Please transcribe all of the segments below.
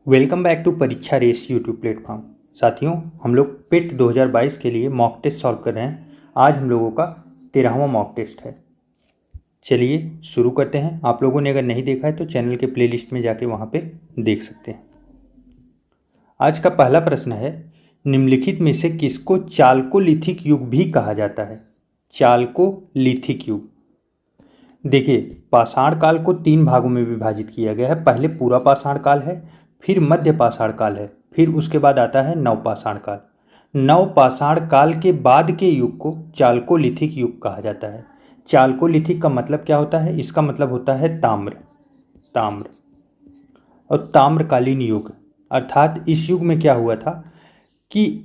Welcome back to परीक्षा race YouTube platform. साथियों, हम लोग पिट 2022 के लिए मॉक टेस्ट सॉल्व कर रहे हैं। आज हम लोगों का 13वां मॉक टेस्ट है। चलिए शुरू करते हैं। आप लोगों ने अगर नहीं देखा है तो चैनल के प्लेलिस्ट में जाके वहाँ पे देख सकते हैं। आज का पहला प्रश्न है, निम्नलिखित में से किसको चाल्कोलिथिक युग भी कहा जाता है? चाल्कोलिथिक युग। देखिए, पाषाण काल को 3 भागों में विभाजित किया गया है। पहले पूरा पाषाण काल है, फिर मध्य पाषाण काल है, फिर उसके बाद आता है नवपाषाण काल। नवपाषाण काल के बाद के युग को चाल्कोलिथिक युग कहा जाता है। चाल्कोलिथिक का मतलब क्या होता है? इसका मतलब होता है ताम्र। ताम्र और ताम्रकालीन युग, अर्थात इस युग में क्या हुआ था कि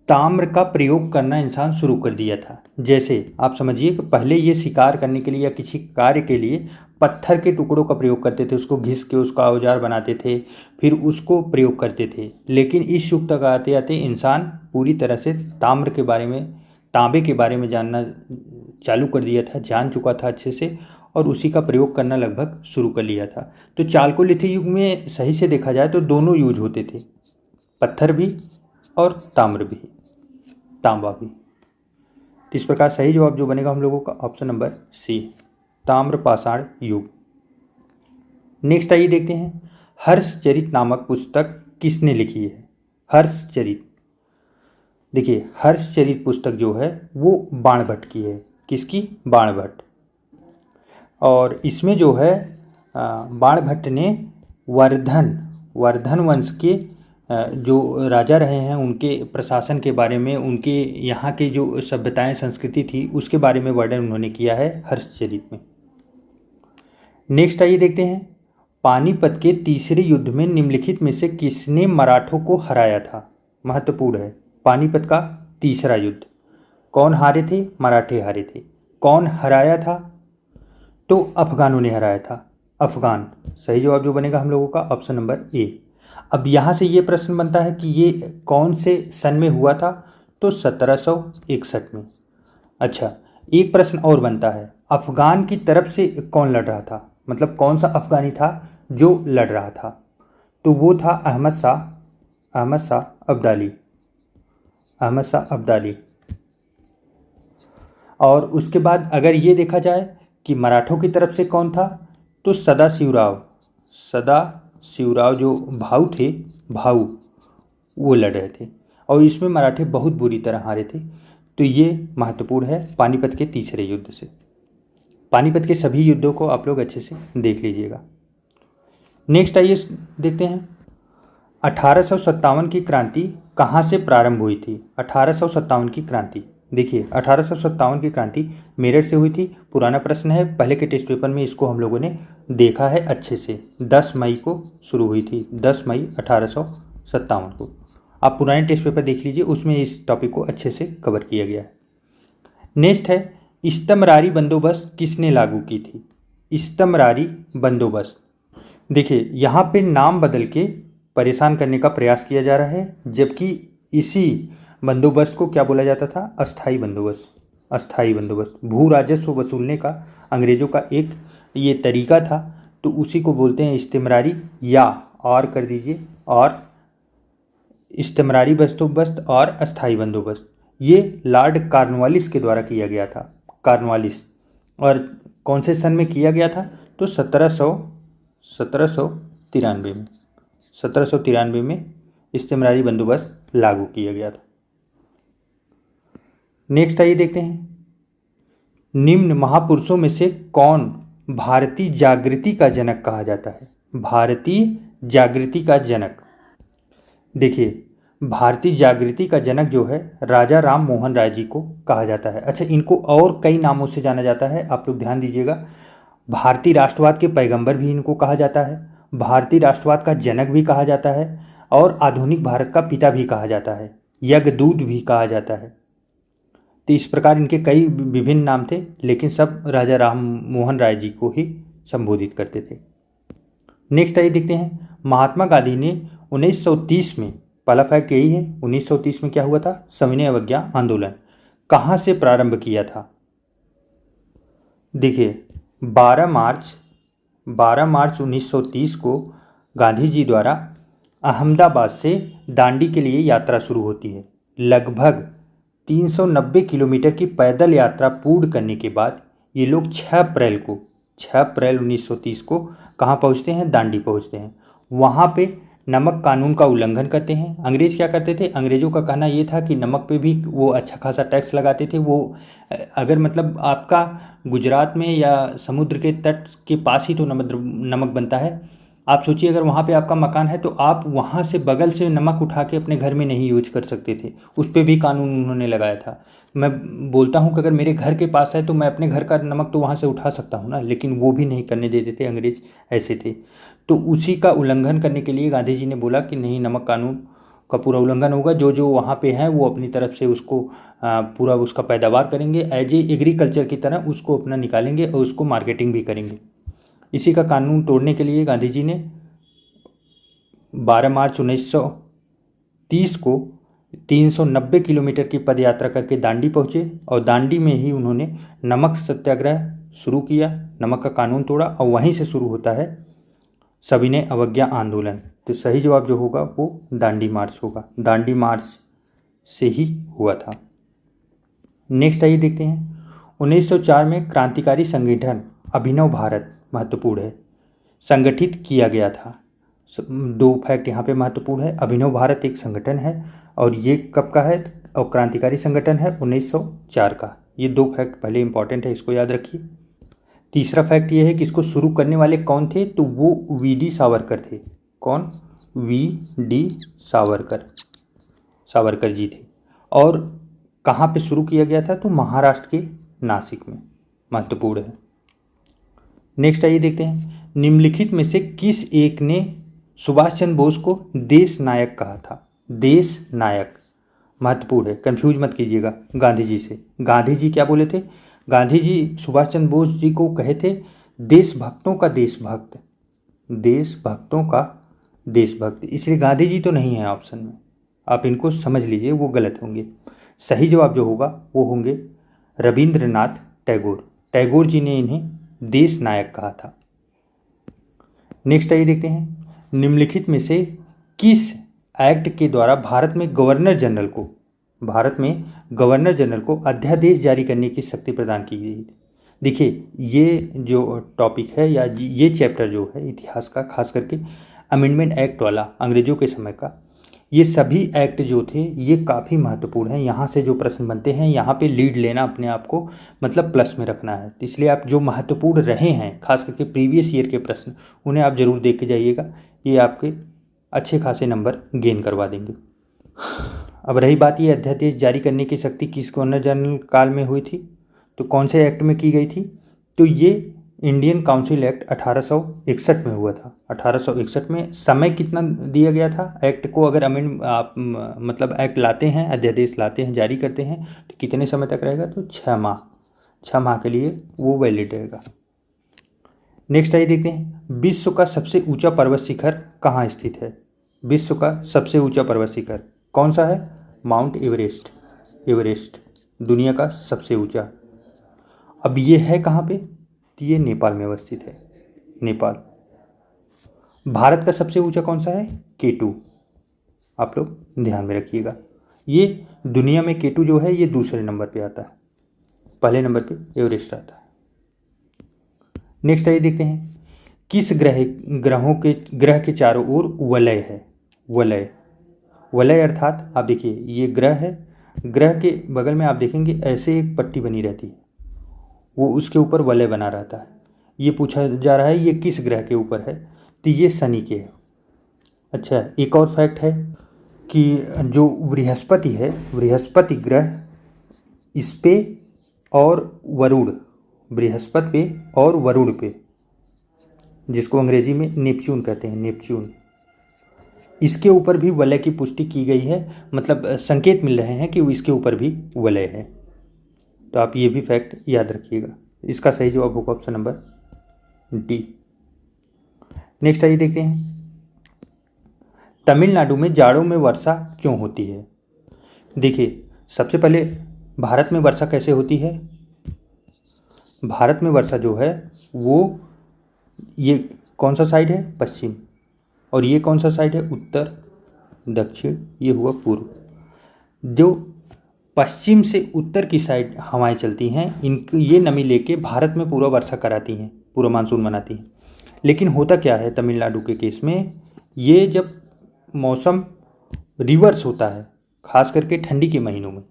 ताम्र का प्रयोग करना इंसान शुरू कर दिया था। जैसे आप समझिए कि पहले ये शिकार करने के लिए या किसी कार्य के लिए पत्थर के टुकड़ों का प्रयोग करते थे, उसको घिस के उसका औजार बनाते थे, फिर उसको प्रयोग करते थे। लेकिन इस युग तक आते आते इंसान पूरी तरह से तांबे के बारे में जानना चालू कर दिया था, जान चुका था अच्छे से, और उसी का प्रयोग करना लगभग शुरू कर लिया था। तो चाल्कोलिथिक युग में सही से देखा जाए तो दोनों यूज होते थे, पत्थर भी और ताम्र भी, तांबा भी। तो इस प्रकार सही जवाब जो बनेगा हम लोगों का ऑप्शन नंबर सी, ताम्रपाषाण युग। नेक्स्ट आइए देखते हैं, हर्षचरित नामक पुस्तक किसने लिखी है? हर्षचरित। देखिए, हर्षचरित पुस्तक जो है वो बाणभट्ट की है। किसकी? बाणभट्ट। और इसमें जो है बाणभट्ट ने वर्धन वंश के जो राजा रहे हैं उनके प्रशासन के बारे में, उनके यहाँ के जो सभ्यताएं संस्कृति थी उसके बारे में वर्णन उन्होंने किया है हर्षचरित में। नेक्स्ट आइए देखते हैं, पानीपत के तीसरे युद्ध में निम्नलिखित में से किसने मराठों को हराया था? महत्वपूर्ण है, पानीपत का तीसरा युद्ध। कौन हारे थे? मराठे हारे थे। कौन हराया था? तो अफगानों ने हराया था। अफगान। सही जवाब जो बनेगा हम लोगों का ऑप्शन नंबर ए। अब यहाँ से ये प्रश्न बनता है कि ये कौन से सन में हुआ था? तो 1761 में। अच्छा, एक प्रश्न और बनता है, अफगान की तरफ से कौन लड़ रहा था? मतलब कौन सा अफगानी था जो लड़ रहा था? तो वो था अहमद शाह अब्दाली। अहमद शाह अब्दाली। और उसके बाद अगर ये देखा जाए कि मराठों की तरफ से कौन था, तो सदाशिवराव जो भाऊ थे, वो लड़ रहे थे, और इसमें मराठे बहुत बुरी तरह हारे थे। तो ये महत्वपूर्ण है पानीपत के तीसरे युद्ध से। पानीपत के सभी युद्धों को आप लोग अच्छे से देख लीजिएगा। नेक्स्ट आइए देखते हैं, 1857 की क्रांति कहाँ से प्रारंभ हुई थी? 1857 की क्रांति, देखिए 1857 की क्रांति मेरठ से हुई थी। पुराना प्रश्न है, पहले के टेस्ट पेपर में इसको हम लोगों ने देखा है अच्छे से। 10 मई को शुरू हुई थी, 10 मई 1857 को। आप पुराने टेस्ट पेपर देख लीजिए, उसमें इस टॉपिक को अच्छे से कवर किया गया है। नेक्स्ट है, इस्तमरारी बंदोबस्त किसने लागू की थी? इस्तमरारी बंदोबस्त। देखिए, यहाँ पे नाम बदल के परेशान करने का प्रयास किया जा रहा है, जबकि इसी बंदोबस्त को क्या बोला जाता था? अस्थाई बंदोबस्त। अस्थाई बंदोबस्त भू राजस्व वसूलने का अंग्रेजों का एक ये तरीका था, तो उसी को बोलते हैं इस्तिमरारी, या और कर दीजिए, और इस्तिमरारी बंदोबस्त और अस्थाई बंदोबस्त। ये लॉर्ड कॉर्नवालिस के द्वारा किया गया था। कॉर्नवालिस। और कौन से सन में किया गया था? तो 1793 में इस्तिमरारी बंदोबस्त लागू किया गया था। नेक्स्ट आइए देखते हैं, निम्न महापुरुषों में से कौन भारतीय जागृति का जनक कहा जाता है? भारतीय जागृति का जनक। देखिए, भारतीय जागृति का जनक जो है राजा राम मोहन राय जी को कहा जाता है। अच्छा, इनको और कई नामों से जाना जाता है, आप लोग ध्यान दीजिएगा। भारतीय राष्ट्रवाद के पैगंबर भी इनको कहा जाता है, भारतीय राष्ट्रवाद का जनक भी कहा जाता है, और आधुनिक भारत का पिता भी कहा जाता है, यज्ञदूत भी कहा जाता है। तो इस प्रकार इनके कई विभिन्न नाम थे, लेकिन सब राजा राम मोहन राय जी को ही संबोधित करते थे। नेक्स्ट आइए देखते हैं, महात्मा गांधी ने 1930 में, पहला फैक्ट यही है, 1930 में क्या हुआ था? सविनय अवज्ञा आंदोलन कहाँ से प्रारंभ किया था? देखिए, 12 मार्च 1930 को गांधी जी द्वारा अहमदाबाद से दांडी के लिए यात्रा शुरू होती है। लगभग 390 किलोमीटर की पैदल यात्रा पूर्ण करने के बाद ये लोग 6 अप्रैल 1930 को कहाँ पहुँचते हैं? दांडी पहुँचते हैं। वहाँ पे नमक कानून का उल्लंघन करते हैं। अंग्रेज़ क्या करते थे? अंग्रेज़ों का कहना ये था कि नमक पे भी वो अच्छा खासा टैक्स लगाते थे। वो अगर मतलब आपका गुजरात में या समुद्र के तट के पास ही तो नमक बनता है। आप सोचिए अगर वहाँ पे आपका मकान है तो आप वहाँ से बगल से नमक उठा के अपने घर में नहीं यूज कर सकते थे। उस पर भी कानून उन्होंने लगाया था। मैं बोलता हूँ कि अगर मेरे घर के पास है तो मैं अपने घर का नमक तो वहाँ से उठा सकता हूँ ना, लेकिन वो भी नहीं करने देते थे। अंग्रेज ऐसे थे। तो उसी का उल्लंघन करने के लिए गांधी जी ने बोला कि नहीं, नमक कानून का पूरा उल्लंघन होगा। जो जो वहाँ पे हैं वो अपनी तरफ से उसको पूरा उसका पैदावार करेंगे, एज ए एग्रीकल्चर की तरह उसको अपना निकालेंगे और उसको मार्केटिंग भी करेंगे। इसी का कानून तोड़ने के लिए गांधी जी ने 12 मार्च 1930 को 390 किलोमीटर की पद यात्रा करके दांडी पहुँचे और दांडी में ही उन्होंने नमक सत्याग्रह शुरू किया, नमक का कानून तोड़ा और वहीं से शुरू होता है सविनय अवज्ञा आंदोलन। तो सही जवाब जो होगा वो दांडी मार्च होगा। दांडी मार्च से ही हुआ था। नेक्स्ट आइए देखते हैं 1904 में क्रांतिकारी संगठन अभिनव भारत महत्वपूर्ण है, संगठित किया गया था। 2 फैक्ट यहाँ पे महत्वपूर्ण है। अभिनव भारत एक संगठन है और ये कब का है? और क्रांतिकारी संगठन है 1904 का। ये 2 फैक्ट पहले इंपॉर्टेंट है, इसको याद रखिए। तीसरा फैक्ट ये है कि इसको शुरू करने वाले कौन थे? तो वो वी.डी. सावरकर थे। कौन? वी.डी. सावरकर जी थे। और कहाँ पे शुरू किया गया था? तो महाराष्ट्र के नासिक में। महत्वपूर्ण है। नेक्स्ट आइए देखते हैं निम्नलिखित में से किस एक ने सुभाष चंद्र बोस को देश नायक कहा था? देश नायक महत्वपूर्ण है, कंफ्यूज मत कीजिएगा गांधी जी से। गांधी जी क्या बोले थे? गांधी जी सुभाष चंद्र बोस जी को कहे थे देशभक्तों का देशभक्त, देशभक्तों का देशभक्त। इसलिए गांधी जी तो नहीं है ऑप्शन में, आप इनको समझ लीजिए, वो गलत होंगे। सही जवाब जो होगा वो होंगे रविंद्रनाथ टैगोर। टैगोर जी ने इन्हें देश नायक कहा था। नेक्स्ट आइए देखते हैं निम्नलिखित में से किस एक्ट के द्वारा भारत में गवर्नर जनरल को अध्यादेश जारी करने की शक्ति प्रदान की गई थी? देखिए ये जो टॉपिक है या ये चैप्टर जो है इतिहास का, खास करके अमेंडमेंट एक्ट वाला अंग्रेजों के समय का, ये सभी एक्ट जो थे ये काफ़ी महत्वपूर्ण हैं। यहाँ से जो प्रश्न बनते हैं यहाँ पे लीड लेना अपने आप को मतलब प्लस में रखना है। इसलिए आप जो महत्वपूर्ण रहे हैं खास करके प्रीवियस ईयर के प्रश्न, उन्हें आप ज़रूर देख के जाइएगा। ये आपके अच्छे खासे नंबर गेन करवा देंगे। अब रही बात ये अध्यादेश जारी करने की शक्ति किस गवर्नर जनरल काल में हुई थी? तो कौन से एक्ट में की गई थी? तो ये इंडियन काउंसिल एक्ट 1861 में हुआ था। 1861 में समय कितना दिया गया था एक्ट को? अगर आप मतलब एक्ट लाते हैं, अध्यादेश लाते हैं, जारी करते हैं तो कितने समय तक रहेगा? तो 6 माह। 6 माह के लिए वो वैलिड रहेगा। नेक्स्ट आइए देखते हैं विश्व का सबसे ऊंचा पर्वत शिखर कहाँ स्थित है? विश्व का सबसे ऊंचा पर्वत शिखर कौन सा है? Mount Everest. एवरेस्ट दुनिया का सबसे ऊंचा। अब ये है कहाँ पे? तो ये नेपाल में अवस्थित है, नेपाल। भारत का सबसे ऊंचा कौन सा है? K2। आप लोग ध्यान में रखिएगा, ये दुनिया में K2 जो है ये दूसरे नंबर पे आता है, पहले नंबर पे एवरेस्ट आता है। नेक्स्ट आइए देखते हैं किस ग्रह के चारों ओर वलय है? वलय अर्थात आप देखिए ये ग्रह है, ग्रह के बगल में आप देखेंगे ऐसे एक पट्टी बनी रहती है, वो उसके ऊपर वलय बना रहता है। ये पूछा जा रहा है ये किस ग्रह के ऊपर है? तो ये शनि के है। अच्छा, एक और फैक्ट है कि जो बृहस्पति है, बृहस्पति ग्रह इस पे और वरुण, बृहस्पति पे और वरुण पे, जिसको अंग्रेजी में नेपच्यून कहते हैं, नेपच्यून, इसके ऊपर भी वलय की पुष्टि की गई है। मतलब संकेत मिल रहे हैं कि इसके ऊपर भी वलय है। तो आप ये भी फैक्ट याद रखिएगा। इसका सही जवाब होगा ऑप्शन नंबर डी। नेक्स्ट आइए देखते हैं तमिलनाडु में जाड़ों में वर्षा क्यों होती है? देखिए सबसे पहले भारत में वर्षा कैसे होती है? भारत में वर्षा जो है वो ये कौन सा साइड है? पश्चिम। और ये कौन सा साइड है, उत्तर, दक्षिण, ये हुआ पूर्व। जो पश्चिम से उत्तर की साइड हवाएं चलती हैं, इनकी ये नमी लेके भारत में पूरा वर्षा कराती हैं, पूरा मानसून बनाती हैं। लेकिन होता क्या है तमिलनाडु के केस में, ये जब मौसम रिवर्स होता है, खास करके ठंडी के महीनों में।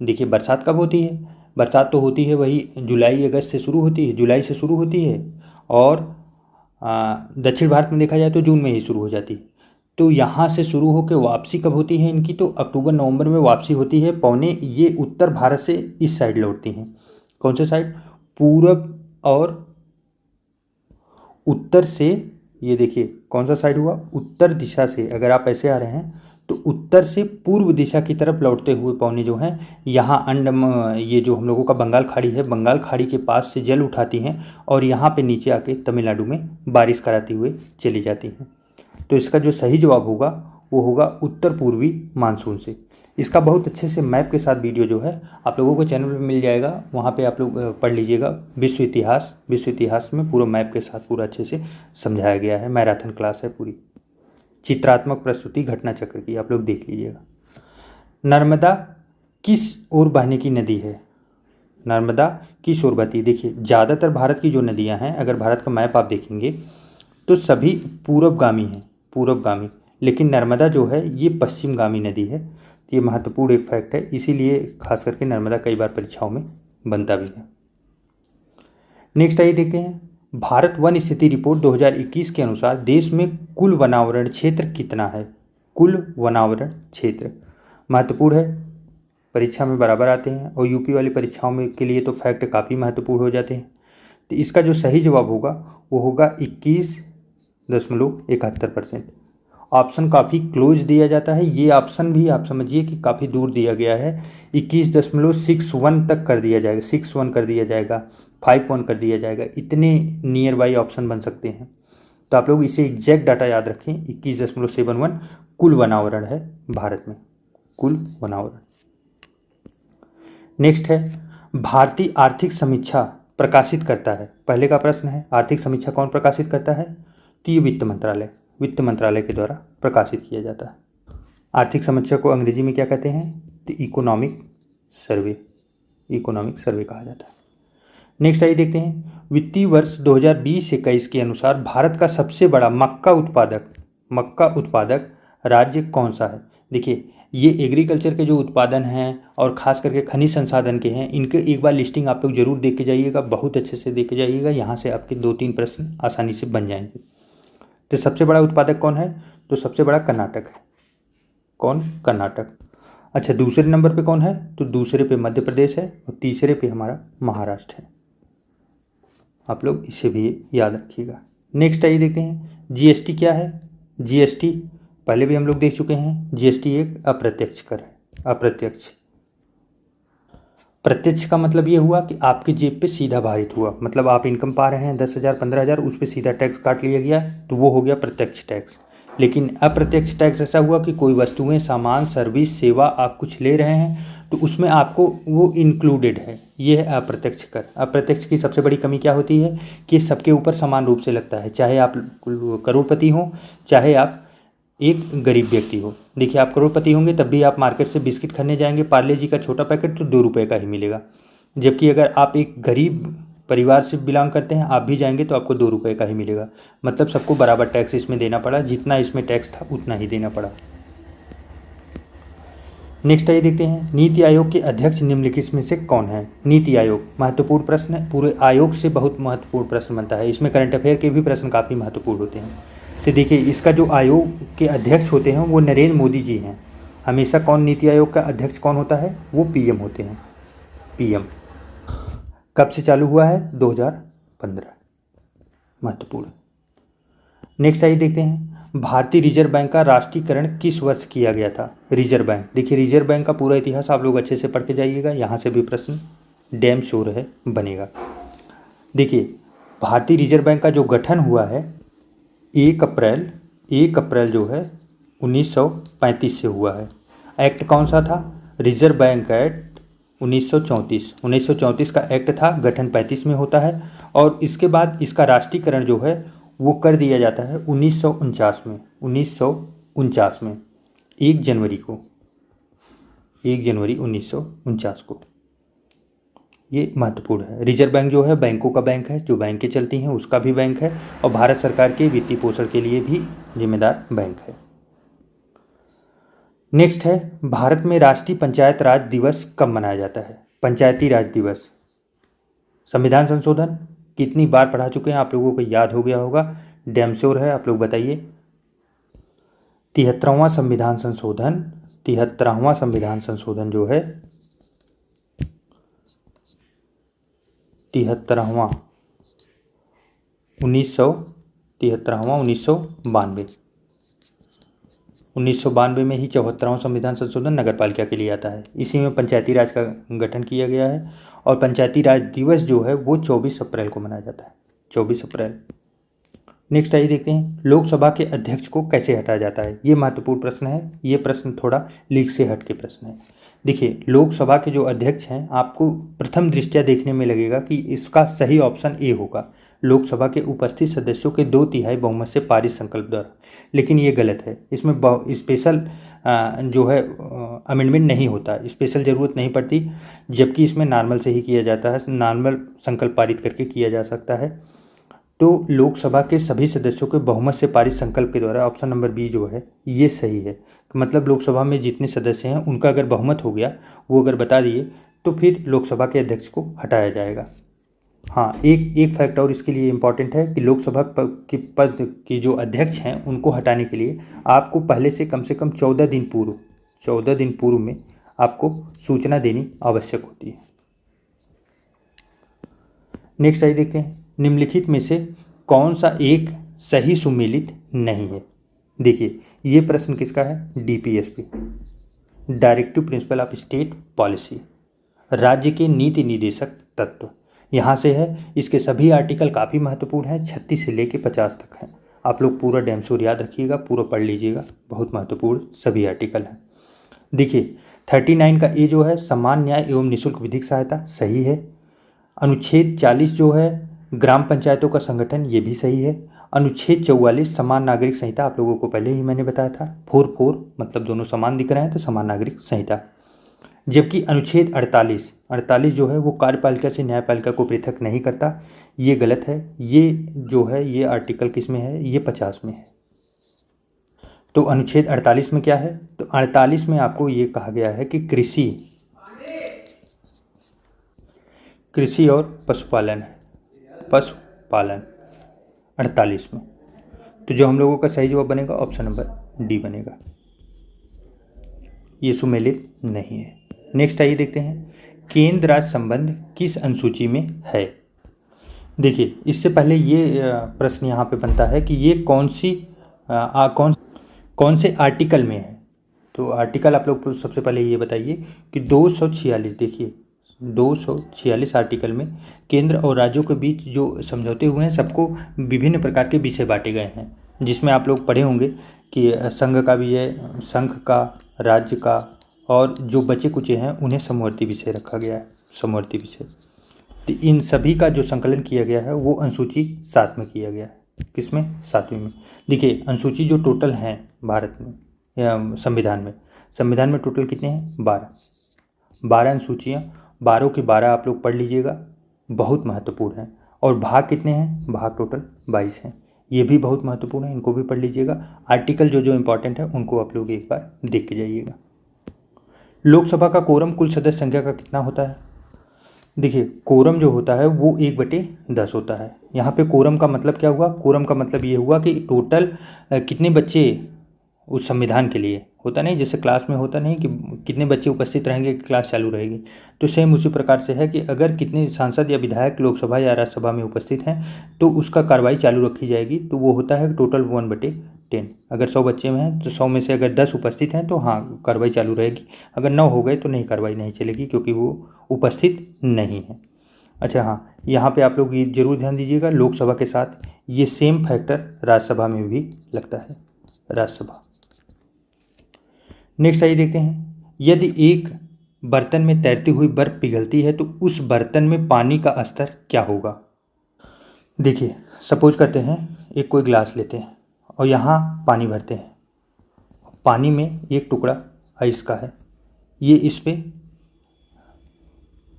देखिए बरसात कब होती है, बरसात तो होती है वही जुलाई अगस्त से शुरू होती है, जुलाई से शुरू होती है, और दक्षिण भारत में देखा जाए तो जून में ही शुरू हो जाती है। तो यहाँ से शुरू होकर वापसी कब होती है इनकी, तो अक्टूबर नवंबर में वापसी होती है। पौने ये उत्तर भारत से इस साइड लौटती हैं। कौन से साइड, पूरब और उत्तर से। ये देखिए कौन सा साइड हुआ, उत्तर दिशा से। अगर आप ऐसे आ रहे हैं तो उत्तर से पूर्व दिशा की तरफ लौटते हुए पौने जो हैं यहाँ ये जो हम लोगों का बंगाल खाड़ी है, बंगाल खाड़ी के पास से जल उठाती हैं और यहाँ पे नीचे आके तमिलनाडु में बारिश कराती हुए चली जाती हैं। तो इसका जो सही जवाब होगा वो होगा उत्तर पूर्वी मानसून से। इसका बहुत अच्छे से मैप के साथ वीडियो जो है आप लोगों को चैनल पे मिल जाएगा, वहाँ पे आप लोग पढ़ लीजिएगा। विश्व इतिहास में पूरा मैप के साथ पूरा अच्छे से समझाया गया है। मैराथन क्लास है पूरी, चित्रात्मक प्रस्तुति घटना चक्र की, आप लोग देख लीजिएगा। नर्मदा किस ओर बहने की नदी है, नर्मदा किस ओर बहती है। देखिए ज़्यादातर भारत की जो नदियाँ हैं, अगर भारत का मैप आप देखेंगे तो सभी पूर्वगामी हैं, पूर्वगामी। लेकिन नर्मदा जो है ये पश्चिमगामी नदी है। ये महत्वपूर्ण एक फैक्ट है, इसीलिए खास करके नर्मदा कई बार परीक्षाओं में बनता भी है। नेक्स्ट आइए देखते हैं, भारत वन स्थिति रिपोर्ट 2021 के अनुसार देश में कुल वनावरण क्षेत्र कितना है। कुल वनावरण क्षेत्र महत्वपूर्ण है, परीक्षा में बराबर आते हैं, और यूपी वाली परीक्षाओं में के लिए तो फैक्ट काफ़ी महत्वपूर्ण हो जाते हैं। तो इसका जो सही जवाब होगा वो होगा 21.71%। ऑप्शन काफ़ी क्लोज दिया जाता है, ये ऑप्शन भी आप समझिए कि काफ़ी दूर दिया गया है। 21.61 तक कर दिया जाएगा, 61 कर दिया जाएगा, 51 कर दिया जाएगा, इतने नियर बाई ऑप्शन बन सकते हैं। तो आप लोग इसे एग्जैक्ट डाटा याद रखें, 21.71 कुल वनावरण है भारत में, कुल वनावरण। नेक्स्ट है, भारतीय आर्थिक समीक्षा प्रकाशित करता है। पहले का प्रश्न है आर्थिक समीक्षा कौन प्रकाशित करता है, तो ये वित्त मंत्रालय के द्वारा प्रकाशित किया जाता है। आर्थिक समीक्षा को अंग्रेजी में क्या कहते हैं, तो इकोनॉमिक सर्वे कहा जाता है। नेक्स्ट आइए देखते हैं, वित्तीय वर्ष 2020-21 के अनुसार भारत का सबसे बड़ा मक्का उत्पादक राज्य कौन सा है। देखिए ये एग्रीकल्चर के जो उत्पादन हैं और ख़ास करके खनिज संसाधन के हैं, इनके एक बार लिस्टिंग आप लोग जरूर देख के जाइएगा, बहुत अच्छे से देख के जाइएगा। यहाँ से आपके 2-3 प्रश्न आसानी से बन जाएंगे। तो सबसे बड़ा उत्पादक कौन है, तो सबसे बड़ा कर्नाटक है। कौन, कर्नाटक। अच्छा दूसरे नंबर पे कौन है, तो दूसरे पे मध्य प्रदेश है, और तीसरे पे हमारा महाराष्ट्र है। आप लोग इसे भी याद रखिएगा। नेक्स्ट आइए देखते हैं, जीएसटी क्या है। जीएसटी पहले भी हम लोग देख चुके हैं, जीएसटी एक अप्रत्यक्ष कर है। प्रत्यक्ष का मतलब ये हुआ कि आपकी जेब पे सीधा भारित हुआ, मतलब आप इनकम पा रहे हैं 10,000 15,000, उस पर सीधा टैक्स काट लिया गया, तो वो हो गया प्रत्यक्ष टैक्स। लेकिन अप्रत्यक्ष टैक्स ऐसा हुआ कि कोई वस्तुएं, सामान, सर्विस, सेवा आप कुछ ले रहे हैं तो उसमें आपको वो इंक्लूडेड है, ये है अप्रत्यक्ष कर। अप्रत्यक्ष की सबसे बड़ी कमी क्या होती है कि सबके ऊपर समान रूप से लगता है, चाहे आप करोड़पति हो चाहे आप एक गरीब व्यक्ति हो। देखिए आप करोड़पति होंगे तब भी आप मार्केट से बिस्किट खरीदने जाएंगे, पार्ले जी का छोटा पैकेट तो 2 रुपये का ही मिलेगा, जबकि अगर आप एक गरीब परिवार से बिलोंग करते हैं, आप भी जाएंगे तो आपको 2 रुपये का ही मिलेगा। मतलब सबको बराबर टैक्स इसमें देना पड़ा, जितना इसमें टैक्स था उतना ही देना पड़ा। नेक्स्ट आइए देखते हैं, नीति आयोग के अध्यक्ष निम्नलिखित में से कौन है। नीति आयोग महत्वपूर्ण प्रश्न है, पूरे आयोग से बहुत महत्वपूर्ण प्रश्न बनता है, इसमें करंट अफेयर के भी प्रश्न काफ़ी महत्वपूर्ण होते हैं। तो देखिए इसका जो आयोग के अध्यक्ष होते हैं वो नरेंद्र मोदी जी हैं। हमेशा कौन नीति आयोग का अध्यक्ष कौन होता है, वो पीएम होते हैं। पीएम कब से चालू हुआ है, 2015, महत्वपूर्ण। नेक्स्ट आइए देखते हैं, भारतीय रिजर्व बैंक का राष्ट्रीयकरण किस वर्ष किया गया था। रिजर्व बैंक, देखिए रिजर्व बैंक का पूरा इतिहास आप लोग अच्छे से पढ़ के जाइएगा, यहाँ से भी प्रश्न डैम श्योर है बनेगा। देखिए भारतीय रिजर्व बैंक का जो गठन हुआ है 1 अप्रैल जो है 1935 से हुआ है। एक्ट कौन सा था, रिजर्व बैंक एक्ट 1934 का एक्ट था, गठन 35 में होता है। और इसके बाद इसका राष्ट्रीयकरण जो है वो कर दिया जाता है 1949 में। 1949 में 1 जनवरी 1949 को। ये महत्वपूर्ण है। रिजर्व बैंक जो है बैंकों का बैंक है, जो बैंकें चलती हैं उसका भी बैंक है, और भारत सरकार के वित्तीय पोषण के लिए भी जिम्मेदार बैंक है। नेक्स्ट है, भारत में राष्ट्रीय पंचायत राज दिवस कब मनाया जाता है? पंचायती राज दिवस। संविधान संशोधन कितनी बार पढ़ा चुके हैं, आप लोगों को याद हो गया होगा, डैम श्योर है। आप लोग बताइए। 73वां संविधान संशोधन, 73वां संविधान संशोधन जो है 73वां 1992 में ही 74वां संविधान संशोधन नगर पालिका के लिए आता है। इसी में पंचायती राज का गठन किया गया है, और पंचायती राज दिवस जो है वो 24 अप्रैल को मनाया जाता है, 24 अप्रैल। नेक्स्ट आइए देखते हैं, लोकसभा के अध्यक्ष को कैसे हटाया जाता है? ये महत्वपूर्ण प्रश्न है। ये प्रश्न थोड़ा लीक से हट के प्रश्न है। देखिए, लोकसभा के जो अध्यक्ष हैं, आपको प्रथम दृष्टया देखने में लगेगा कि इसका सही ऑप्शन ए होगा, लोकसभा के उपस्थित सदस्यों के 2/3 बहुमत से पारित संकल्प द्वारा। लेकिन ये गलत है। इसमें स्पेशल जो है अमेंडमेंट नहीं होता, स्पेशल ज़रूरत नहीं पड़ती, जबकि इसमें नॉर्मल से ही किया जाता है, नॉर्मल संकल्प पारित करके किया जा सकता है। तो लोकसभा के सभी सदस्यों के बहुमत से पारित संकल्प के द्वारा, ऑप्शन नंबर बी जो है ये सही है। मतलब लोकसभा में जितने सदस्य हैं उनका अगर बहुमत हो गया, वो अगर बता दिए, तो फिर लोकसभा के अध्यक्ष को हटाया जाएगा। हाँ, एक फैक्ट और इसके लिए इम्पॉर्टेंट है कि लोकसभा के पद की जो अध्यक्ष हैं उनको हटाने के लिए आपको पहले से कम 14 दिन पूर्व में आपको सूचना देनी आवश्यक होती है। नेक्स्ट आइए देखते हैं, निम्नलिखित में से कौन सा एक सही सुमेलित नहीं है? देखिए, ये प्रश्न किसका है? DPSP, directive principle of state policy, राज्य के नीति निदेशक तत्व। यहाँ से है। इसके सभी आर्टिकल काफ़ी महत्वपूर्ण हैं, 36 से लेकर 50 तक हैं। आप लोग पूरा डैम श्योर याद रखिएगा, पूरा पढ़ लीजिएगा, बहुत महत्वपूर्ण सभी आर्टिकल हैं। देखिए, 39 का ए जो है समान न्याय एवं निःशुल्क विधिक सहायता, सही है। अनुच्छेद 40 जो है ग्राम पंचायतों का संगठन, ये भी सही है। अनुच्छेद 44 समान नागरिक संहिता, आप लोगों को पहले ही मैंने बताया था, 4 मतलब दोनों समान दिख रहे हैं तो समान नागरिक संहिता। जबकि अनुच्छेद 48 जो है वो कार्यपालिका से न्यायपालिका को पृथक नहीं करता, ये गलत है। ये जो है ये आर्टिकल किस में है? ये 50 में है। तो अनुच्छेद 48 में क्या है? तो 48 में आपको ये कहा गया है कि कृषि और पशुपालन 48 में। तो जो हम लोगों का सही जवाब बनेगा ऑप्शन नंबर डी बनेगा, ये सुमेलित नहीं है। नेक्स्ट आइए देखते हैं, केंद्र राज्य संबंध किस अनुसूची में है? देखिए, इससे पहले ये प्रश्न यहाँ पे बनता है कि ये कौन से आर्टिकल में है। तो आर्टिकल आप लोग सबसे पहले ये बताइए कि 246, देखिए 246 आर्टिकल में केंद्र और राज्यों के बीच जो समझौते हुए हैं सबको विभिन्न प्रकार के विषय बांटे गए हैं, जिसमें आप लोग पढ़े होंगे कि संघ का भी है, संघ का, राज्य का, और जो बचे कुचे हैं उन्हें समवर्ती विषय रखा गया है, समवर्ती विषय। तो इन सभी का जो संकलन किया गया है वो अनुसूची 7 में किया गया है। किसमें? 7वीं में। देखिए, अनुसूची जो टोटल हैं भारत में या संविधान में टोटल कितने हैं? 12 अनुसूचियाँ, 12 की 12 आप लोग पढ़ लीजिएगा, बहुत महत्वपूर्ण है। और भाग कितने हैं? भाग टोटल 22 हैं, ये भी बहुत महत्वपूर्ण है, इनको भी पढ़ लीजिएगा। आर्टिकल जो इंपॉर्टेंट है उनको आप लोग एक बार देख के जाइएगा। लोकसभा का कोरम कुल सदस्य संख्या का कितना होता है? देखिए, कोरम जो होता है वो 1/10 होता है। यहाँ पे कोरम का मतलब क्या हुआ? कोरम का मतलब ये हुआ कि टोटल कितने बच्चे उस संविधान के लिए, होता नहीं जैसे क्लास में होता नहीं कि कितने बच्चे उपस्थित रहेंगे क्लास चालू रहेगी, तो सेम उसी प्रकार से है कि अगर कितने सांसद या विधायक लोकसभा या राज्यसभा में उपस्थित हैं तो उसका कार्रवाई चालू रखी जाएगी। तो वो होता है टोटल 1/10। अगर 100 बच्चे में हैं तो 100 में से अगर 10 उपस्थित हैं तो हाँ कार्रवाई चालू रहेगी, अगर 9 हो गए तो नहीं, कार्रवाई नहीं चलेगी क्योंकि वो उपस्थित नहीं है। अच्छा हाँ, यहाँ पे आप लोग ये जरूर ध्यान दीजिएगा, लोकसभा के साथ ये सेम फैक्टर राज्यसभा में भी लगता है, राज्यसभा। नेक्स्ट आइए देखते हैं, यदि एक बर्तन में तैरती हुई बर्फ पिघलती है तो उस बर्तन में पानी का स्तर क्या होगा? देखिए, सपोज करते हैं एक कोई ग्लास लेते हैं और यहाँ पानी भरते हैं। पानी में एक टुकड़ा आइस का है, ये इस पे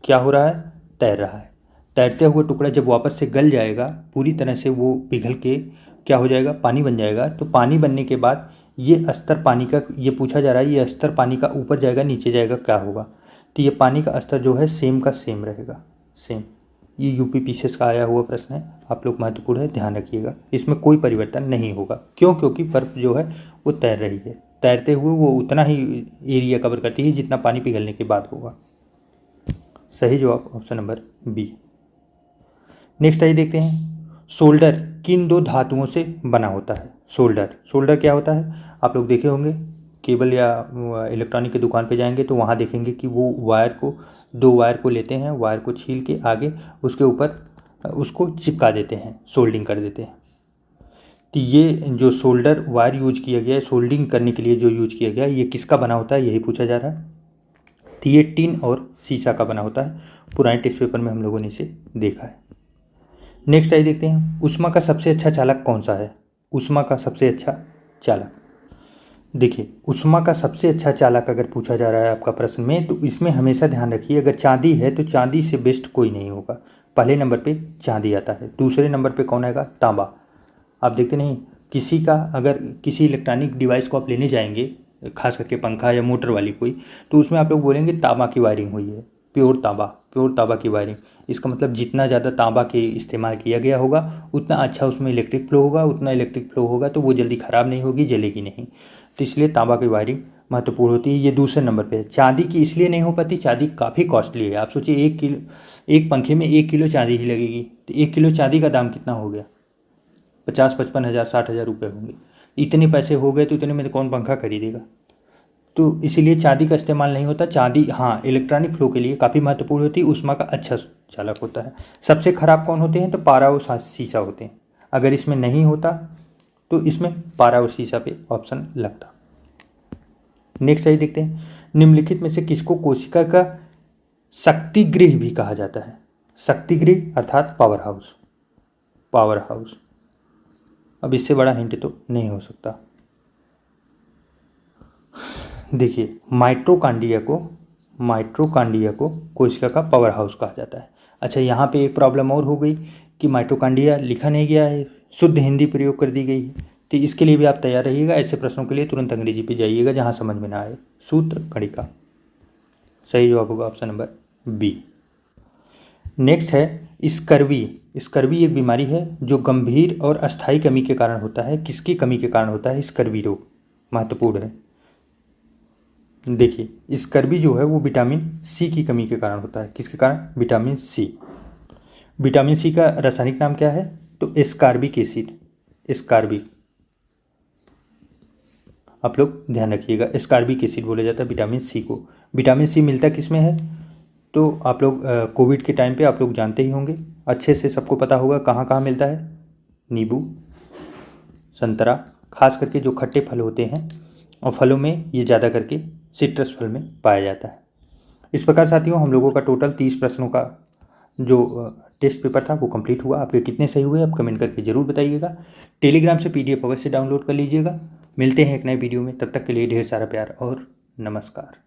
क्या हो रहा है, तैर रहा है। तैरते हुए टुकड़ा जब वापस से गल जाएगा, पूरी तरह से वो पिघल के क्या हो जाएगा, पानी बन जाएगा। तो पानी बनने के बाद ये स्तर पानी का, ये पूछा जा रहा है ये स्तर पानी का ऊपर जाएगा नीचे जाएगा क्या होगा। तो ये पानी का स्तर जो है सेम का सेम रहेगा, सेम। ये यूपी पीसीएस का आया हुआ प्रश्न है, आप लोग महत्वपूर्ण है, ध्यान रखिएगा। इसमें कोई परिवर्तन नहीं होगा, क्यों? क्योंकि बर्फ़ जो है वो तैर रही है, तैरते हुए वो उतना ही एरिया कवर करती है जितना पानी पिघलने के बाद होगा। सही जवाब ऑप्शन नंबर बी। नेक्स्ट आइए देखते हैं, सोल्डर किन दो धातुओं से बना होता है? सोल्डर क्या होता है? आप लोग देखे होंगे, केबल या इलेक्ट्रॉनिक की दुकान पे जाएंगे तो वहाँ देखेंगे कि वो दो वायर को लेते हैं, वायर को छील के आगे उसके ऊपर उसको चिपका देते हैं, सोल्डिंग कर देते हैं। तो ये जो सोल्डर वायर यूज किया गया है सोल्डिंग करने के लिए, जो यूज किया गया है, ये किसका बना होता है, यही पूछा जा रहा है। तो ये टिन और शीशा का बना होता है। पुराने टेस्ट पेपर में हम लोगों ने इसे देखा है। नेक्स्ट आइए देखते हैं, ऊष्मा का सबसे अच्छा चालक कौन सा है? ऊष्मा का सबसे अच्छा चालक, देखिए ऊष्मा का सबसे अच्छा चालक अगर पूछा जा रहा है आपका प्रश्न में, तो इसमें हमेशा ध्यान रखिए, अगर चांदी है तो चांदी से बेस्ट कोई नहीं होगा। पहले नंबर पे चांदी आता है, दूसरे नंबर पे कौन आएगा? तांबा। आप देखते नहीं, किसी का अगर किसी इलेक्ट्रॉनिक डिवाइस को आप लेने जाएंगे, खास करके पंखा या मोटर वाली कोई, तो उसमें आप लोग बोलेंगे तांबा की वायरिंग हुई है, प्योर तांबा की वायरिंग। इसका मतलब जितना ज़्यादा तांबा के इस्तेमाल किया गया होगा उतना अच्छा उसमें इलेक्ट्रिक फ्लो होगा, उतना इलेक्ट्रिक फ्लो होगा तो वो जल्दी ख़राब नहीं होगी, जलेगी नहीं। तो इसलिए तांबा की वायरिंग महत्वपूर्ण होती है। ये दूसरे नंबर पे है। चांदी की इसलिए नहीं हो पाती, चांदी काफ़ी कॉस्टली है। आप सोचिए एक पंखे में 1 किलो चांदी ही लगेगी, तो 1 किलो चांदी का दाम कितना हो गया? 50-55 हज़ार 60 हज़ार रुपये होंगे। इतने पैसे हो गए तो इतने में कौन पंखा खरीदेगा? तो इसीलिए चांदी का इस्तेमाल नहीं होता। चांदी हाँ इलेक्ट्रॉनिक फ्लो के लिए काफ़ी महत्वपूर्ण होती है, ऊष्मा का अच्छा चालक होता है। सबसे खराब कौन होते हैं? तो पारा और शीशा होते हैं। अगर इसमें नहीं होता तो इसमें पारा और शीशा पे ऑप्शन लगता। नेक्स्ट आइए देखते हैं, निम्नलिखित में से किसको कोशिका का शक्तिगृह भी कहा जाता है? शक्तिगृह अर्थात पावर हाउस। अब इससे बड़ा हिंट तो नहीं हो सकता। देखिए माइटोकॉन्ड्रिया को कोशिका का पावर हाउस कहा जाता है। अच्छा, यहाँ पे एक प्रॉब्लम और हो गई कि माइटोकॉन्ड्रिया लिखा नहीं गया है, शुद्ध हिंदी प्रयोग कर दी गई है। तो इसके लिए भी आप तैयार रहिएगा। ऐसे प्रश्नों के लिए तुरंत अंग्रेजी पे जाइएगा जहाँ समझ में ना आए। सूत्र कणिका, सही जवाब होगा ऑप्शन नंबर बी। नेक्स्ट है स्कर्वी एक बीमारी है जो गंभीर और अस्थायी कमी के कारण होता है। किसकी कमी के कारण होता है स्कर्वी रोग? महत्वपूर्ण है। देखिए स्कर्वी जो है वो विटामिन सी की कमी के कारण होता है। किसके कारण? Vitamin C. विटामिन सी का रासायनिक नाम क्या है? तो एस्कॉर्बिक एसिड। आप लोग ध्यान रखिएगा, एस्कॉर्बिक एसिड बोला जाता है विटामिन सी को। विटामिन सी मिलता किस में है? तो आप लोग कोविड के टाइम पे आप लोग जानते ही होंगे, अच्छे से सबको पता होगा कहाँ कहाँ मिलता है। नींबू, संतरा, खास करके जो खट्टे फल होते हैं, और फलों में ये ज़्यादा करके सिट्रस फल में पाया जाता है। इस प्रकार साथियों हम लोगों का टोटल 30 प्रश्नों का जो टेस्ट पेपर था वो कंप्लीट हुआ। आपके कितने सही हुए आप कमेंट करके ज़रूर बताइएगा। टेलीग्राम से PDF अवश्य डाउनलोड कर लीजिएगा। मिलते हैं एक नए वीडियो में, तब तक के लिए ढेर सारा प्यार और नमस्कार।